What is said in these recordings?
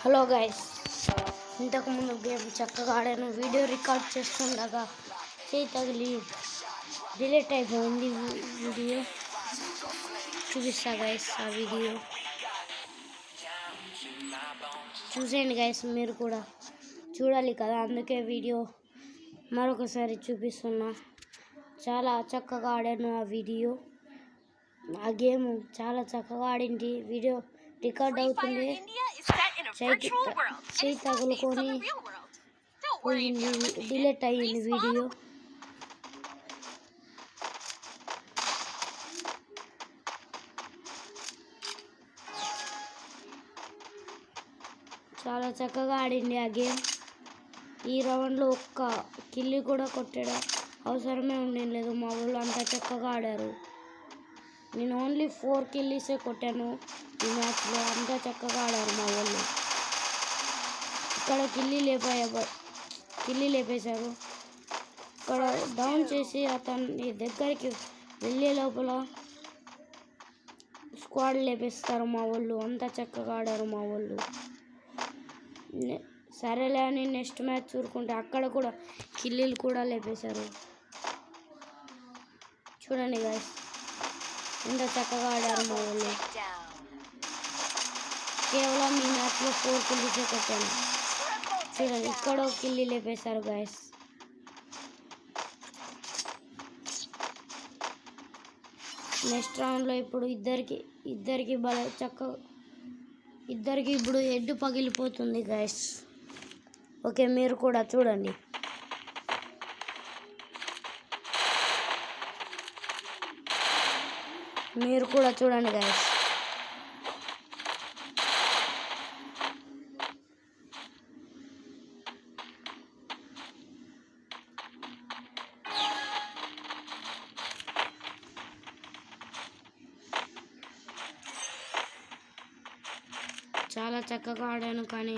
Hello guys, ఇంతకుముందు game చక్కగా ఆడాను. వీడియో రికార్డ్ చేస్తుండగా చేయి తగిలి డిలీట్ అయిపోయింది. వీడియో చూపిస్తా గైస్. ఆ వీడియో చూసేయండి గైస్, మీరు కూడా చూడాలి కదా, అందుకే వీడియో మరొకసారి చూపిస్తున్నా. చాలా చక్కగా ఆడాను ఆ వీడియో. ఆ గేమ్ చాలా చక్కగా ఆడింది. వీడియో రికార్డ్ అవుతుంది. చేయి తగులుకొని పోయింది, డిలీట్ అయ్యింది వీడియో. చాలా చక్కగా ఆడింది ఆ గేమ్. ఈ రౌండ్లో ఒక్క కిల్లి కూడా కొట్టడం అవసరమే ఉండలేదు. మా వాళ్ళు అంతా చక్కగా ఆడారు. నేను ఓన్లీ 4 కిల్లీసే కొట్టాను ఈ మ్యాచ్లో. అంతా చక్కగా ఆడారు మా వాళ్ళు. ఇక్కడ కిల్లి లేపేశారు. ఇక్కడ డౌన్ చేసి అతని దగ్గరికి వెళ్ళే లోపల స్క్వాడ్ లేపేస్తారు మా వాళ్ళు. అంతా చక్కగా ఆడారు మా వాళ్ళు. సరేలే అని నెక్స్ట్ మ్యాచ్ చూరుకుంటే అక్కడ కూడా కిల్లీలు కూడా లేపేశారు. చూడండి గాయస్, ఎంత చక్కగా ఆడారు మా వాళ్ళు. కేవలం ఈ మ్యాచ్లో 4 కిల్లీసే కొట్టాను. చూడండి, ఇక్కడ ఒక కిల్లి లేపేశారు గాయస్. నెక్స్ట్ రౌండ్లో ఇప్పుడు ఇద్దరికి ఇప్పుడు హెడ్ పగిలిపోతుంది గాయస్. ఓకే, మీరు కూడా చూడండి. గాయస్. చాలా చక్కగా ఆడాను, కానీ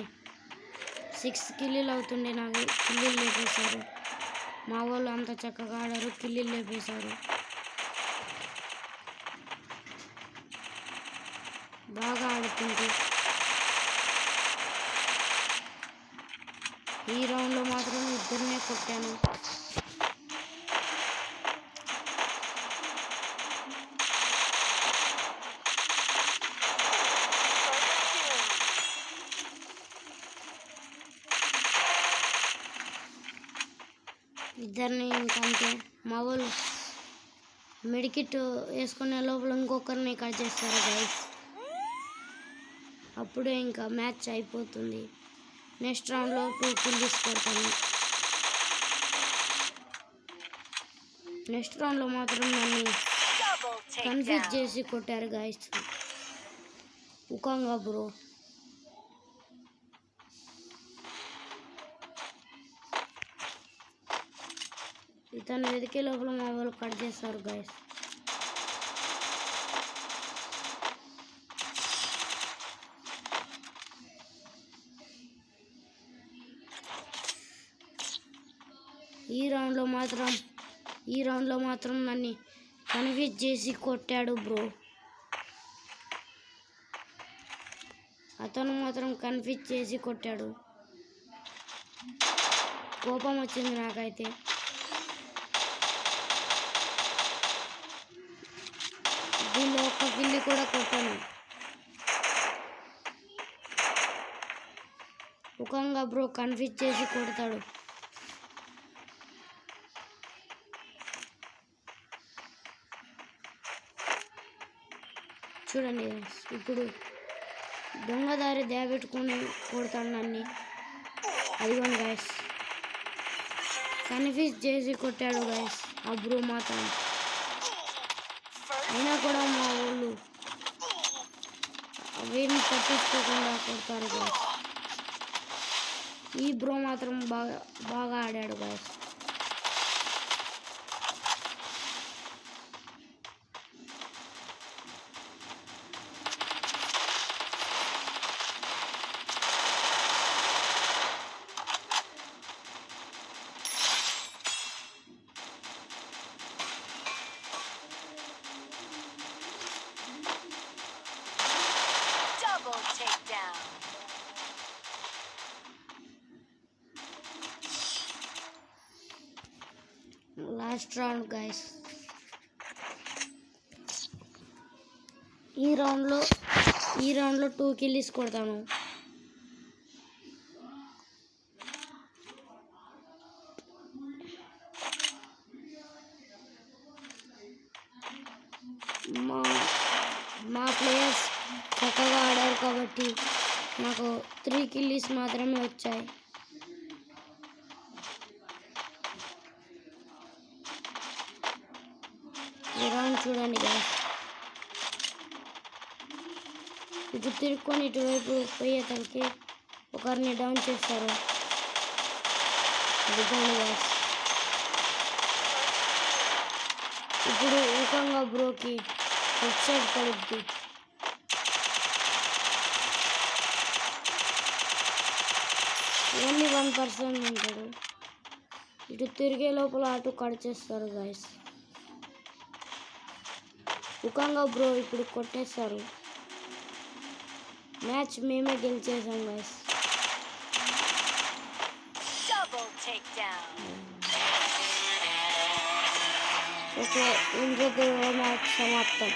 6 కిల్లీలు అవుతుండే నాకు. కిల్లీలు లేపేశారు మా వాళ్ళు. అంత చక్కగా ఆడారు, కిల్లీలు లేపేశారు. బాగా ఆడుతుంది. ఈ రౌండ్లో మాత్రం ఇద్దరినే కొట్టాను. ఇద్దరిని ఇంకంతే. మా వాళ్ళు మెడికిట్ వేసుకునే లోపల ఇంకొకరిని కట్ చేస్తారు గైస్. అప్పుడే ఇంకా మ్యాచ్ అయిపోతుంది. నెక్స్ట్ రౌండ్లో 2 కిల్లీస్ కొడతాను. నెక్స్ట్ రౌండ్లో మాత్రం నన్ను కన్ఫ్యూజ్ చేసి కొట్టారు గైస్. ఉకంగా బ్రో. ఇతను వెతికే లోపల మా వాళ్ళు కట్ చేస్తారు గైస్. ఈ రౌండ్లో మాత్రం నన్ను కన్ఫ్యూజ్ చేసి కొట్టాడు బ్రో. అతను మాత్రం కన్ఫ్యూజ్ చేసి కొట్టాడు. కోపం వచ్చింది నాకైతే. దీనిలో ఒక్క కిల్లి కూడా కొట్టాను. ఉకంగా బ్రో కన్ఫ్యూజ్ చేసి కొడతాడు. చూడండి, ఇప్పుడు దొంగదారి దేపెట్టుకుని కొడతాడు నన్ను. అదిగోండి గాయస్, కన్ఫ్యూజ్ చేసి కొట్టాడు గాయస్ ఆ బ్రో మాత్రం. అయినా కూడా మా వాళ్ళు అవేమి పట్టించుకోకుండా కొడతారు గాయస్. ఈ బ్రో మాత్రం బాగా ఆడాడు గాయస్. Last round guys. ఈ రౌండ్లో 2 కిల్లీస్ కొడతాను. మా ప్లేయర్స్ చక్కగా ఆడారు కాబట్టి నాకు 3 కిల్లీస్ మాత్రమే వచ్చాయి. ఈ రౌండ్ చూడండి గైస్. ఇటు తిరుక్కొని ఇటువైపు పోయేతలకి ఒకరిని డౌన్ చేస్తారు. అదిగోండి గైస్. ఇప్పుడు ఏకంగా బ్రోకి హెడ్ షాట్ పడుద్ది. ఓన్లీ 1% ఉంటాడు. ఇటు తిరిగే లోపల అటు కట్ చేస్తారు గైస్. ఏకంగా బ్రో ఇప్పుడు కొట్టేస్తారు. మ్యాచ్ మేమే గెలిచేసాం గైస్. ఓకే, ఇంకొక మ్యాచ్ సమాప్తం.